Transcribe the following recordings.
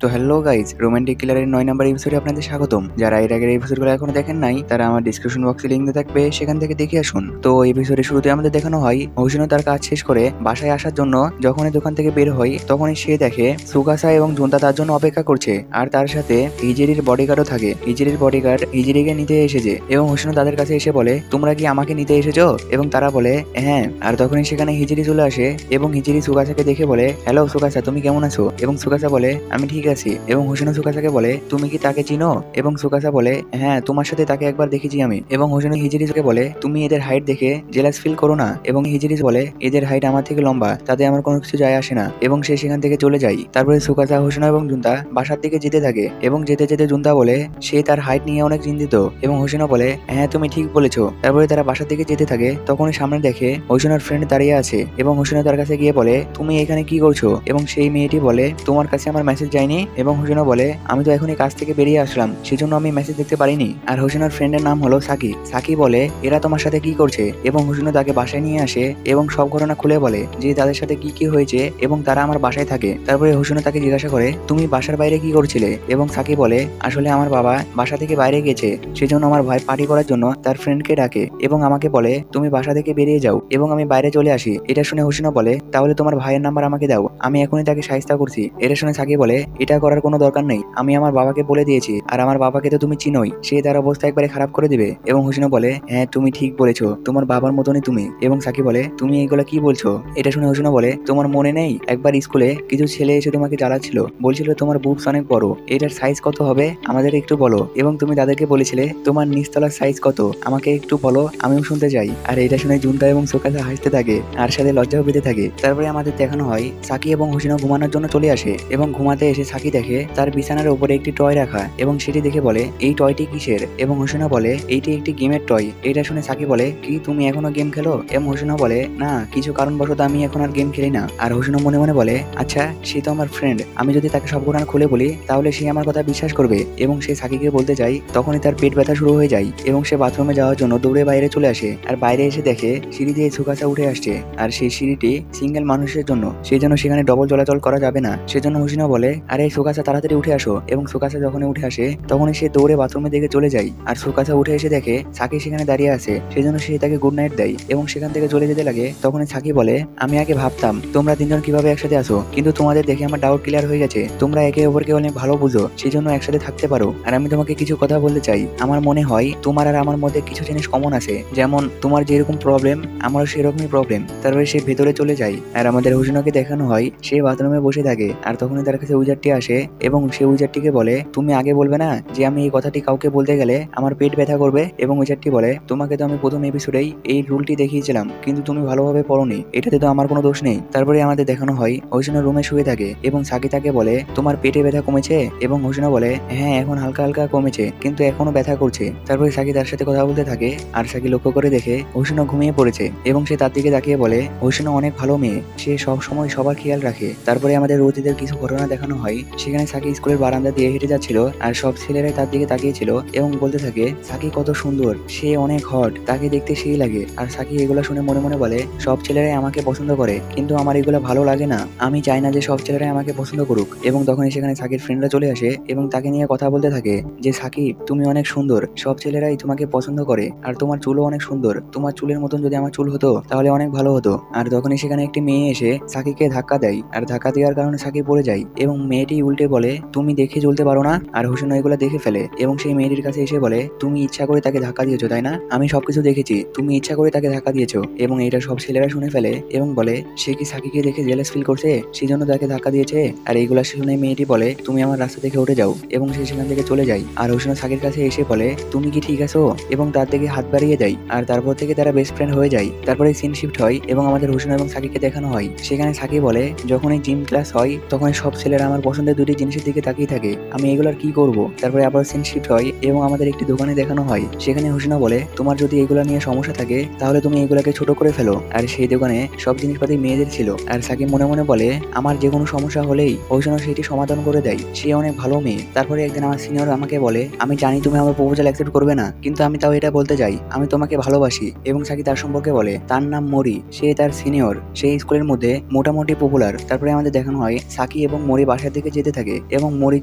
তো hello guys, romantic কিলারের 9 number এপিসোডে আপনাদের স্বাগতম। যারা এর আগের এপিসোডগুলো এখনো দেখেন নাই তারা আমার ডিসক্রিপশন বক্সে লিংক দেওয়া থাকবে, সেখান থেকে দেখে আসুন। তো এপিসোডের শুরুতে আমাদের দেখানো হয় হোসিনো তার কাজ শেষ করে বাসায় আসার জন্য যখনই দোকান থেকে বের হয় তখনই সে দেখে সুকাসা এবং জুনতা তার জন্য অপেক্ষা করছে, আর তার সাথে হিজিরির বডিগার্ডও থাকে। হিজিরির বডিগার্ড হিজিরিকে নিতে এসেছে এবং হোসিনো তাদের কাছে এসে বলে, তোমরা কি আমাকে নিতে এসেছো? এবং তারা বলে হ্যাঁ। আর তখনই সেখানে হিজিরি চলে আসে এবং হিজিরি সুকাসাকে দেখে বলে, হ্যালো সুকাসা, তুমি কেমন আছো? এবং সুকাসা বলে, আমি ঠিক আছি। এবং হোসিনো সুকাসাকে বলে, তুমি কি তাকে চিনো? এবং সুকাসা বলে, হ্যাঁ, তোমার সাথে তাকে একবার দেখেছি আমি। এবং হোসিনো হিজিরিকে বলে, তুমি এদের হাইট দেখে জেলাস ফিল করো না। এবং হিজিরি বলে, এদের হাইট আমার থেকে লম্বা, তাতে আমার কোনো কিছু যায় আসে না। এবং সে সেখান থেকে চলে যায়। তারপরে সুকাসা, হোসিনো এবং জুনতা বাসার দিকে যেতে থাকে এবং যেতে যেতে জুনতা বলে সে তার হাইট নিয়ে অনেক চিন্তিত। এবং হোসিনো বলে, হ্যাঁ তুমি ঠিক বলেছো। তারপরে তারা বাসার দিকে যেতে থাকে, তখনই সামনে দেখে হোসিনোর ফ্রেন্ড দাঁড়িয়ে আছে এবং হোসিনো তার কাছে গিয়ে বলে, তুমি এখানে কি করছো? এবং সেই মেয়েটি বলে, তোমার কাছে আমার মেসেজ যায়নি? এবং হোসিনো বলে, আমি তো এখনই কাজ থেকে বেরিয়ে আসলাম, সেজন্য আমি মেসেজ দেখতে পারিনি। আর হোসিনোর ফ্রেন্ডের নাম হলো সাকি। সাকি বলে, এরা তোমার সাথে কি করছে? এবং হোসিনো তাকে বাসায় নিয়ে আসে এবং সব ঘটনা খুলে বলে যে তাদের সাথে কি কি হয়েছে এবং তারা আমার বাসায় থাকে। তারপরে হোসিনো তাকে জিজ্ঞাসা করে, তুমি বাসার বাইরে কি করছিলে? এবং সাকি বলে, আসলে আমার বাবা বাসা থেকে বাইরে গেছে, সেজন্য আমার ভাই পার্টি করার জন্য তার ফ্রেন্ডকে ডাকে এবং আমাকে বলে তুমি বাসা থেকে বেরিয়ে যাও এবং আমি বাইরে চলে আসি। এটা শুনে হোসিনো বলে, তাহলে তোমার ভাইয়ের নাম্বার আমাকে দাও, আমি এখনই তাকে শায়েস্তা করছি। এটা শুনে সাকি বলে, এটা করার কোনো দরকার নেই, আমি আমার বাবাকে বলে দিয়েছি, আর আমার বাবাকে তো তুমি চিনোই, সে তার অবস্থা একবারে খারাপ করে দিবে। এবং হোসিনো বলে, হ্যাঁ তুমি ঠিক বলেছো, তোমার বাবার মতনই তুমি। এবং সাকি বলে, তুমি এইগুলা কি বলছো? এটা শুনে হোসিনো বলে, তোমার মনে নেই একবার স্কুলে কিছু ছেলে এসে তোমাকে জ্বালাচ্ছিল, বলছিল তোমার বুবস অনেক বড়, এটার সাইজ কত হবে আমাদের একটু বলো। এবং তুমি তাদেরকে বলেছিলে তোমার নিচতলার সাইজ কত, আমাকে একটু বলো, আমিও শুনতে চাই। আর এটা শুনে জুনতা এবং সুকাসা হাসতে থাকে আর সাথে লজ্জাও পেতে থাকে। তারপরে আমাদের দেখানো হয় সাকি এবং হোসিনো ঘুমানোর জন্য চলে আসে এবং ঘুমাতে এসে সাকি দেখে তার বিছানার উপরে একটি টয় রাখা এবং সেটি দেখে বলে, এই টয়টি কিসের? এবং হোসিনো বলে, এইটি একটি গেমের টয়। এটা শুনে সাকি বলে, কি তুমি এখনো গেম খেলো? এবং হোসিনো বলে, না, কিছু কারণবশত আমি এখন আর গেম খেলি না। আর হোসিনো মনে মনে বলে, আচ্ছা সে তো আমার ফ্রেন্ড, আমি যদি তাকে সব ঘটনা খুলে বলি তাহলে সে আমার কথা বিশ্বাস করবে। এবং সে সাকিকে বলতে যায়, তখনই তার পেট ব্যথা শুরু হয়ে যায় এবং সে বাথরুমে যাওয়ার জন্য দৌড়ে বাইরে চলে আসে। আর বাইরে এসে দেখে সিঁড়ি দিয়ে সুকাসা উঠে আসছে, আর সেই সিঁড়িটি সিঙ্গেল মানুষের জন্য, সেই জন্য সেখানে ডবল চলাচল করা যাবে না। সেজন্য হোসিনো বলে, আরে সুকাসা তাড়াতাড়ি উঠে আসো। এবং সুকাসা যখনই উঠে আসে তখনই সে দৌড়ে বাথরুমের দিকে চলে যায়। আর সুকাসা উঠে এসে দেখে সাকি সেখানে দাঁড়িয়ে আছে, সেজন্য সে তাকে গুড নাইট দেয় এবং সেখান থেকে চলে যেতে লাগে। তখনই সাকি বলে, আমি আগে ভাবতাম তোমরা তিনজন কিভাবে একসাথে আসো, কিন্তু তোমাদের দেখে আমার ডাউট ক্লিয়ার হয়ে গেছে, তোমরা একে অপরকে অনেক ভালো বুঝো, সেই জন্য একসাথে থাকতে পারো। আর আমি তোমাকে কিছু কথা বলতে চাই, আমার মনে হয় তোমার আর আমার মধ্যে কিছু জিনিস কমন আছে, যেমন তোমার যেরকম প্রবলেম আমারও সেরকমই প্রবলেম। তারপরে সে ভেতরে চলে যায় আর আমাদের হোসিনোকে দেখানো হয় সে বাথরুমে বসে থাকে। আর তখনই তার কাছে উইজারটি আসে এবং সে উইজারটিকে বলে, তুমি আগে বলবে না যে আমি এই কথাটি কাউকে বলতে গেলে আমার পেট ব্যথা করবে? এবং উইজারটি বলে, তোমাকে তো আমি প্রথম এপিসোডেই এই রুলটি দেখিয়েছিলাম, কিন্তু তুমি ভালোভাবে পড়োনি, এটাতে তো আমার কোনো দোষ নেই। তারপরে আমাদের দেখানো হয় হোসিনো রুমে শুয়ে থাকে এবং সাকি তাকে বলে, তোমার পেটে ব্যথা কমেছে? এবং হোসিনো বলে, হ্যাঁ এখন হালকা হালকা কমেছে, কিন্তু এখনো ব্যথা করছে। তারপরে সাকি তার সাথে কথা বলতে থাকে আর সাকি লক্ষ্য করে দেখে হোসিনো ঘুমিয়ে পড়েছে এবং সে তার দিকে তাকিয়ে বলে, হোসিনো অনেক ভালো মেয়ে, সে সব সময় সবার খেয়াল রাখে। তারপরে আমাদের অতীতের কিছু ঘটনা দেখানো হয়, সেখানে সাকি স্কুলের বারান্দা দিয়ে হেঁটে যাচ্ছিল আর সব ছেলেরাই তার দিকে তাকিয়েছিল এবং বলতে থাকে, সাকি কত সুন্দর, সে অনেক হট, তাকে দেখতে সেই লাগে। আর সাকি এগুলো শুনে মনে মনে বলে, সব ছেলেরাই আমাকে পছন্দ করে, কিন্তু আমার এগুলো ভালো লাগে না, আমি চাই না যে সব ছেলেরাই আমাকে পছন্দ করুক। এবং তখনই সেখানে সাকির ফ্রেন্ডরা চলে আসে এবং তাকে নিয়ে কথা বলতে থাকে যে, সাকি তুমি অনেক সুন্দর, সব ছেলেরাই তোমাকে পছন্দ করে, আর তোমার চুলও অনেক সুন্দর, তোমার চুলের মতন যদি আমার চুল হতো তাহলে অনেক ভালো হতো। আর তখনই সেখানে একটি মেয়ে এসে সাকিকে ধাক্কা দেয় আর ধাক্কা দেওয়ার কারণে সাকি পড়ে যায় এবং মেয়েটি উল্টে বলে, তুমি দেখে চলতে পারো না? আর হোসেন এগুলো দেখে ফেলে এবং সেই মেয়েটির কাছে এসে বলে, তুমি ইচ্ছা করে তাকে ধাক্কা দিয়েছো তাই না? আমি সবকিছু দেখেছি, তুমি ইচ্ছা করে তাকে ধাক্কা দিয়েছো। এবং এটা সব ছেলেরা শুনে ফেলে এবং বলে, সে কি সাকিকে দেখে জেলাস ফিল করছে, সেই জন্য তাকে ধাক্কা দিয়েছে। আর এইগুলা শুনে মেয়েটি বলে, তুমি আমার রাস্তা থেকে উঠে যাও, এবং সে সেখান থেকে চলে যায়। আর হোসেন সাকির কাছে এসে বলে, তুমি কি ঠিক আছো? এবং তার দিকে হাত বাড়িয়ে দেয় আর তারপর থেকে তারা বেস্ট ফ্রেন্ড হয়ে যায়। তারপরে সিন শিফট হয় এবং আমাদের হোসেন এবং সাকিকে দেখানো হয়, সেখানে সাকি বলে, যখনই জিম ক্লাস হয় তখন সব ছেলেরা আমার পছন্দের দুটি জিনিসের দিকে তাকিয়ে থাকে, আমি এগুলার কি করব? তারপরে আবার সিন শিফট হয় এবং আমাদের একটি দোকানে দেখানো হয়, সেখানে হোসেনা বলে, তোমার যদি এগুলা নিয়ে সমস্যা থাকে তাহলে তুমি এগুলাকে ছোট করে ফেলো। আর সেই দোকানে সব জিনিসপাতি মেয়েদের ছিল। আর সাকি মনে মনে বলে, আমার যে কোনো সমস্যা হলেই হোসেনা সেটি সমাধান করে দেয়, সে অনেক ভালো মেয়ে। তারপরে একদিন আমার সিনিয়র আমাকে বলে, আমি জানি তুমি আমার প্রপোজাল অ্যাকসেপ্ট করবে না, কিন্তু আমি তাও এটা বলতে চাই, আমি তোমাকে ভালোবাসি। এবং সাকি তার সম্পর্কে বলে, তার নাম মরি, সে তার সিনিয়র, সেই স্কুলের মধ্যে মোটামুটি পপুলার। তারপরে আমাদের দেখানো হয় সাকি এবং মরি বাসার দিকে থেকে যেতে থাকে এবং মরি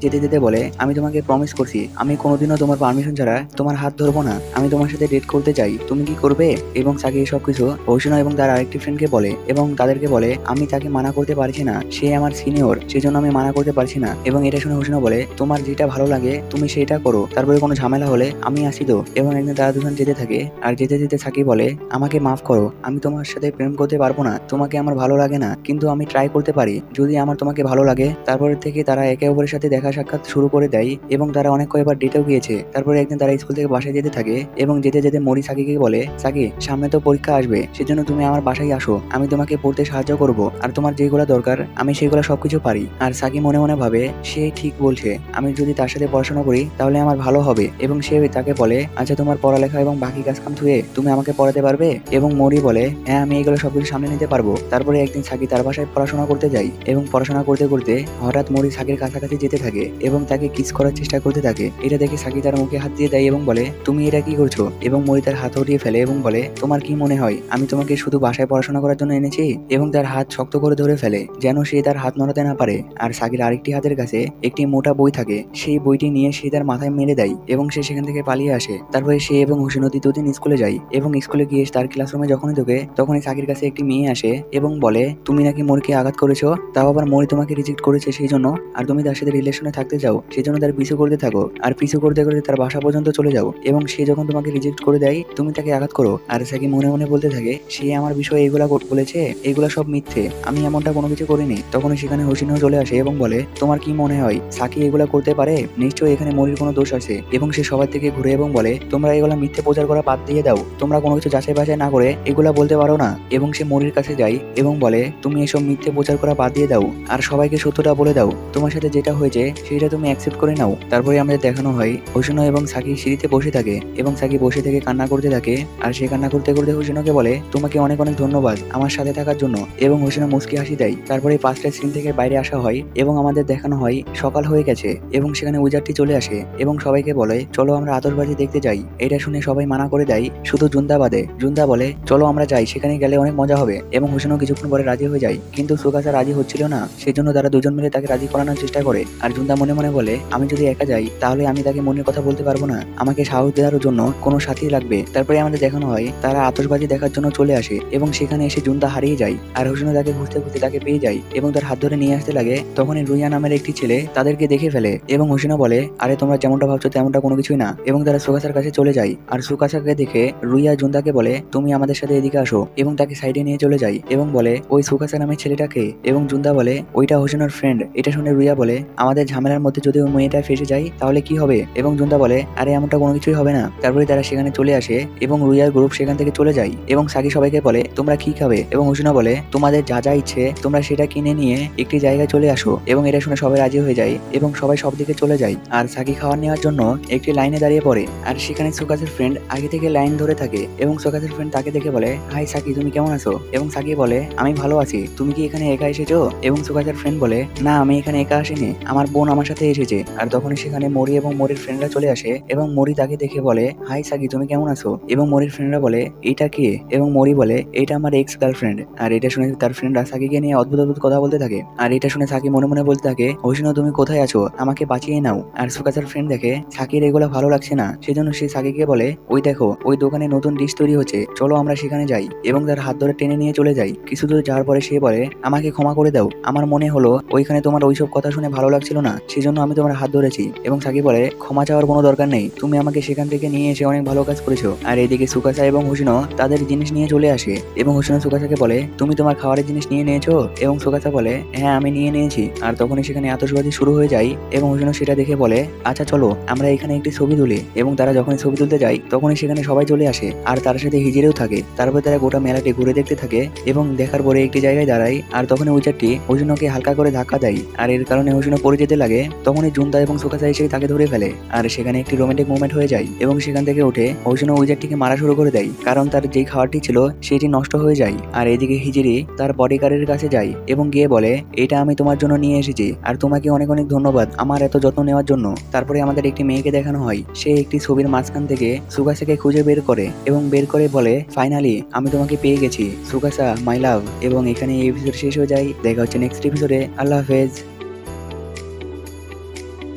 যেতে যেতে বলে, আমি তোমাকে প্রমিস করছি আমি কোনোদিনও তোমার পারমিশন ছাড়া তোমার হাত ধরবো না, আমি তোমার সাথে ডেট করতে চাই, তুমি কি করবে? এবং সাকি সবকিছু হোসিনো এবং তার আরেকটি ফ্রেন্ডকে বলে এবং তাদেরকে বলে আমি তাকে মানা করতে পারছি না, সে আমার সিনিয়র, সেজন্য আমি মানা করতে পারছি না। এবং এটা শুনে হোসিনো বলে তোমার যেটা ভালো লাগে তুমি সেটা করো, তারপরে কোনো ঝামেলা হলে আমি আসি তো। এবং একদিন তারা দুজন যেতে থাকে আর যেতে যেতে সাকি বলে আমাকে মাফ করো, আমি তোমার সাথে প্রেম করতে পারবো না, তোমাকে আমার ভালো লাগে না, কিন্তু আমি ট্রাই করতে পারি যদি আমার তোমাকে ভালো লাগে। তারপরে থেকে তারা একে অপরের সাথে দেখা সাক্ষাৎ শুরু করে দেয় এবং তারা অনেক কয়েকবার ডেটেও গিয়েছে। তারপরে একদিন তারা স্কুল থেকে বাসায় যেতে থাকে এবং যেতে যেতে মরি সাকিকে বলে সাকি সামনে তো পরীক্ষা আসবে, সেজন্য তুমি আমার বাসায় আসো, আমি তোমাকে পড়তে সাহায্য করব, আর তোমার যেগুলো দরকার আমি সেগুলো সবকিছু পারি। আর সাকি মনে মনে ভাবে সে ঠিক বলছে, আমি যদি তার সাথে পড়াশোনা করি তাহলে আমার ভালো হবে। এবং সে তাকে বলে আচ্ছা তোমার পড়ালেখা এবং বাকি কাজ কাম ধুয়ে তুমি আমাকে পড়াতে পারবে? এবং মরি বলে হ্যাঁ আমি এগুলো সবকিছু সামনে নিতে পারবো। তারপরে একদিন সাকি তার বাসায় পড়াশোনা করতে যায় এবং পড়াশোনা করতে করতে হঠাৎ মরি সাকির কাছাকাছি যেতে থাকে এবং তাকে কিস করার চেষ্টা করতে থাকে। এটা দেখে সাকি তার মুখে হাত দিয়ে দেয় এবং বলে তুমি এটা কি করছো? এবং মরি তার হাত উঠিয়ে ফেলে এবং বলে তোমার কি মনে হয় আমি তোমাকে শুধু বাসায় পড়াশোনা করার জন্য এনেছি? এবং তার হাত শক্ত করে ধরে ফেলে যেন সে তার হাত নড়াতে না পারে। আর সাকির আরেকটি হাতের কাছে একটি মোটা বই থাকে, সেই বইটি নিয়ে সে তার মাথায় মেরে দেয় এবং সে সেখান থেকে পালিয়ে আসে। তারপরে সে এবং হোসিনো দ্বিতীয় দিন স্কুলে যায় এবং স্কুলে গিয়ে তার ক্লাসরুমে যখনই ঢোকে তখনই সাকির কাছে একটি মেয়ে আসে এবং বলে তুমি নাকি মরিকে আঘাত করেছো, তাও আবার মরি তোমাকে রিজেক্ট করেছে সেই জন্য, আর তুমি তার সাথে রিলেশনে থাকতে চাও, সেই জন্য তার পিছু করতে থাকো আর পিছু করতে করতে তার বাসা পর্যন্ত চলে যাও এবং সে যখন তোমাকে রিজেক্ট করে দেয় তুমি তাকে আঘাত করো। আর সাকি মনে মনে বলতে থাকে সে আমার বিষয়ে এগুলা বলেছে, এগুলা সব মিথ্যে, আমি এমনটা কোনো কিছু করিনি। তখনই সেখানে হোসিনো চলে আসে এবং বলে তোমার কি মনে হয় সাকি এগুলা করতে পারে? নিশ্চয়ই এখানে মরির কোনো দোষ আছে। এবং সে সবার থেকে ঘুরে এবং বলে তোমরা এগুলা মিথ্যে প্রচার করা বাদ দিয়ে দাও, তোমরা কোনো কিছু যাচাই বাছাই না করে এগুলা বলতে পারো না। এবং সে মরির কাছে যায় এবং বলে তুমি এসব মিথ্যে প্রচার করা বাদ দিয়ে দাও আর সবাইকে সত্যটা বলে দাও, তোমার সাথে যেটা হয়েছে সেটা তুমি অ্যাকসেপ্ট করে নাও। তারপরে আমাদের দেখানো হয় হোসিনো এবং সাকি সিঁড়িতে বসে থাকে এবং সাকি বসে থেকে কান্না করতে থাকে আর সে কান্না করতে করতে হোসিনোকে বলে তোমাকে অনেক অনেক ধন্যবাদ আমার সাথে থাকার জন্য। এবং হোসিনো মুচকি হাসি দেয়। তারপরে পাঁচটা সিন থেকে বাইরে আসা হয় এবং আমাদের দেখানো হয় সকাল হয়ে গেছে এবং সেখানে উজারটি চলে আসে এবং সবাইকে বলে চলো আমরা আতশবাজি দেখতে যাই। এটা শুনে সবাই মানা করে দেয় শুধু জুন্দা বাদে। জুন্দা বলে চলো আমরা যাই, সেখানে গেলে অনেক মজা হবে। এবং হোসিনো কিছুক্ষণ পরে রাজি হয়ে যায় কিন্তু সুকাসা রাজি হচ্ছিল না, সেজন্য তারা দুজন মিলে তাকে রাজি করানোর চেষ্টা করে। আর জুন্দা মনে মনে বলে আমি যদি একা যাই তাহলে আমি তাকে মনের কথা বলতে পারবো না, আমাকে সাহস দেওয়ার জন্য কোনো সাথী লাগবে। তারপরে আমাদের দেখানো হয় তারা আতশবাজি দেখার জন্য চলে আসে এবং সেখানে এসে জুন্দা হারিয়ে যায় আর হোসিনো তাকে ঘুরতে ঘুরতে তাকে পেয়ে যায় এবং তার হাত ধরে নিয়ে আসতে লাগে। তখনই রুইয়া নামের একটি ছেলে তাদেরকে দেখে ফেলে এবং হোসিনো বলে আরে তোমরা যেমনটা ভাবছো তেমনটা কোনো কিছুই না। এবং তারা সুকাসার কাছে চলে যায় আর সুকাসাকে দেখে রুইয়া জুন্দাকে বলে তুমি আমাদের সাথে এদিকে আসো এবং তাকে সাইডে নিয়ে চলে যায় এবং বলে ওই সুকাসা নামের ছেলেটাকে। এবং জুন্দা বলে ওইটা হোসিনোর ফ্রেন্ড। এটা শুনে রুইয়া বলে আমাদের ঝামেলার মধ্যে যদি ওই মেয়েটা ফেসে যায় তাহলে কি হবে? এবং জুন্দা বলে আরে এমনটা কোনো কিছুই হবে না। তারপরে তারা সেখানে চলে আসে এবং রুইয়ার গ্রুপ সেখান থেকে চলে যায় এবং সাকি সবাইকে বলে তোমরা কি খাবে? এবং হোসিনো বলে তোমাদের যা যা ইচ্ছে তোমরা সেটা কিনে নিয়ে একটি জায়গায় চলে আসো। এবং এটা শুনে সবাই রাজি হয়ে যায় এবং সবাই সব দিকে চলে যায় আর সাকি খাবার নেওয়ার জন্য একটি লাইনে দাঁড়িয়ে পড়ে। আর সেখানে সুকাসের ফ্রেন্ড আগে থেকে লাইন ধরে থাকে এবং সুকাসের ফ্রেন্ড তাকে দেখে বলে হাই সাকি তুমি কেমন আছো? এবং সাকি বলে আমি ভালো আছি, তুমি কি এখানে একা এসেছো? এবং সুকাসের ফ্রেন্ড বলে না আমি এখানে একা আসিনি, আমার বোন আমার সাথে এসেছে। আর তখনই সেখানে মরি এবং মরির ফ্রেন্ডরা চলে আসে এবং মরি তাকে দেখে বলে হাই সাকি তুমি কেমন আছো? এবং মরির ফ্রেন্ডরা বলে এটা কে? এবং মরি বলে এটা আমার এক্স গার্লফ্রেন্ড। আর এটা শুনে তার ফ্রেন্ডরা সাকিকে নিয়ে অদ্ভুত অদ্ভুত কথা বলতে থাকে। আর এটা শুনে সাকি মনে মনে বলতে থাকে হোসিনো তুমি কোথায় আছো, আমাকে বাঁচিয়ে নাও। আর সুকাসার ফ্রেন্ড দেখে সাকির এগুলো ভালো লাগছে না, সেজন্য সে সাকিকে বলে ওই দেখো ওই দোকানে নতুন ডিশ তৈরি হচ্ছে, চলো আমরা সেখানে যাই। এবং তার হাত ধরে টেনে নিয়ে চলে যায়। কিছু দূর যাওয়ার পরে সে বলে আমাকে ক্ষমা করে দাও, আমার মনে হলো ওইখানে তোমার ওইসব কথা শুনে ভালো লাগছিল না, সেজন্য আমি তোমার হাত ধরেছি। এবং সাকি বলে ক্ষমা চাওয়ার কোনো দরকার নেই, তুমি আমাকে সেখান থেকে নিয়ে এসে অনেক ভালো কাজ করেছো। আর এদিকে সুকাসা এবং হোসিনো তাদের জিনিস নিয়ে চলে আসে এবং হোসিনো সুকাসাকে বলে তুমি তোমার খাবারের জিনিস নিয়ে নিয়েছো? এবং সুকাসা বলে হ্যাঁ আমি নিয়ে নিয়েছি। আর তখনই সেখানে আতশবাজি শুরু হয়ে যায় এবং হোসিনো সেটা দেখে বলে আচ্ছা চলো আমরা এখানে একটি ছবি তুলি। এবং তারা যখন ছবি তুলতে যায় তখনই সেখানে সবাই চলে আসে আর তার সাথে হিজিরেও থাকে। তারপর তারা গোটা মেলাটি ঘুরে দেখতে থাকে এবং দেখার পরে একটি জায়গায় দাঁড়ায় আর তখনই উইজারটি হোসিনোকে হালকা করে ধাক্কা দেয় আর এর কারণে হোসিনো পড়ে যেতে লাগে। তখনই জুন্দা এবং সুকাসা এসে তাকে ধরে ফেলে আর সেখানে একটি রোমান্টিক মুভমেন্ট হয়ে যায় এবং সেখান থেকে উঠে হোসিনো উইজারটিকে মারা শুরু করে দেয় কারণ তার যেই খাবারটি ছিল সেটি নষ্ট হয়ে যায়। আর এদিকে হিজিরি তার বডিগার্ডের কাছে যায় এবং গিয়ে বলে এটা আমি তোমার জন্য নিয়ে এসেছি আর তোমাকে অনেক অনেক ধন্যবাদ আমার এত যত্ন নেওয়ার জন্য। তারপরে আমাদের একটি মেয়েকে দেখানো হয়, সে একটি ছবির মাঝখান থেকে সুকাসাকে খুঁজে বের করে এবং বের করে বলে ফাইনালি আমি তোমাকে পেয়ে গেছি সুকাসা মাই লাভ। এবং এখানে এই এপিসোড শেষ হয়ে যায়। দেখা হচ্ছে নেক্সট এপিসোডে। আল্লাহ হাফেজ।